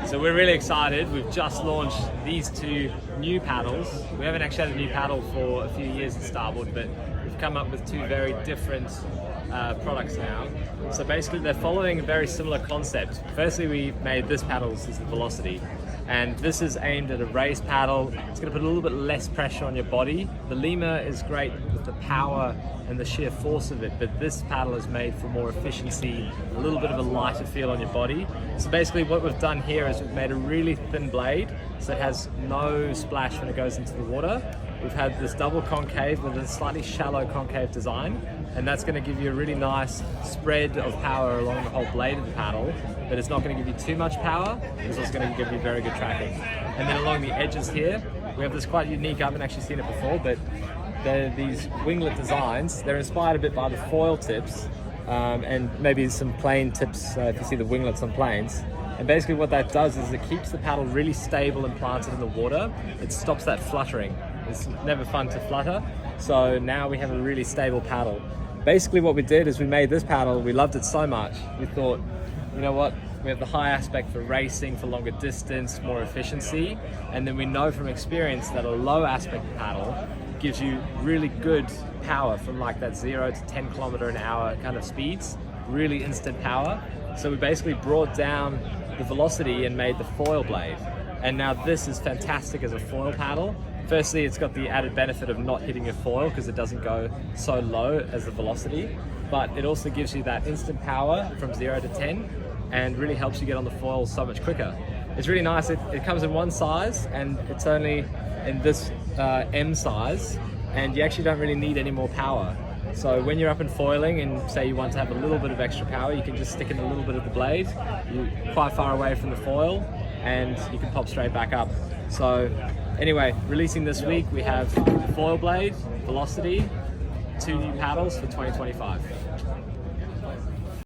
So we're really excited. We've just launched these two new paddles. We haven't actually had a new paddle for a few years at Starboard, but we've come up with two very different products now. So basically they're following a very similar concept. Firstly, we made this paddle, this is the Velocity, and this is aimed at a raised paddle. It's going to put a little bit less pressure on your body. The Lemur is great with the power and the sheer force of it, but this paddle is made for more efficiency, a little bit of a lighter feel on your body. So basically what we've done here is we've made a really thin blade so it has no splash when it goes into the water. We've had this double concave with a slightly shallow concave design, and that's going to give you a really nice spread of power along the whole blade of the paddle, but it's not going to give you too much power. It's also going to give you very good tracking. And then along the edges here, we have this quite unique, I haven't actually seen it before, but they're these winglet designs. They're inspired a bit by the foil tips and maybe some plane tips if you see the winglets on planes. And basically what that does is it keeps the paddle really stable and planted in the water. It stops that fluttering. It's never fun to flutter. So now we have a really stable paddle. Basically what we did is we made this paddle, we loved it so much, we thought, you know what, we have the high aspect for racing, for longer distance, more efficiency, and then we know from experience that a low aspect paddle gives you really good power from like that 0 to 10 kilometer an hour kind of speeds, really instant power. So we basically brought down the velocity and made the foil blade. And now this is fantastic as a foil paddle. Firstly, it's got the added benefit of not hitting your foil because it doesn't go so low as the velocity, but it also gives you that instant power from 0 to 10 and really helps you get on the foil so much quicker. It's really nice. It comes in one size and it's only in this M size, and you actually don't really need any more power. So when you're up and foiling and say you want to have a little bit of extra power, you can just stick in a little bit of the blade. You're quite far away from the foil and you can pop straight back up. So anyway, releasing this week, we have the foil blade, Velocity, two new paddles for 2025.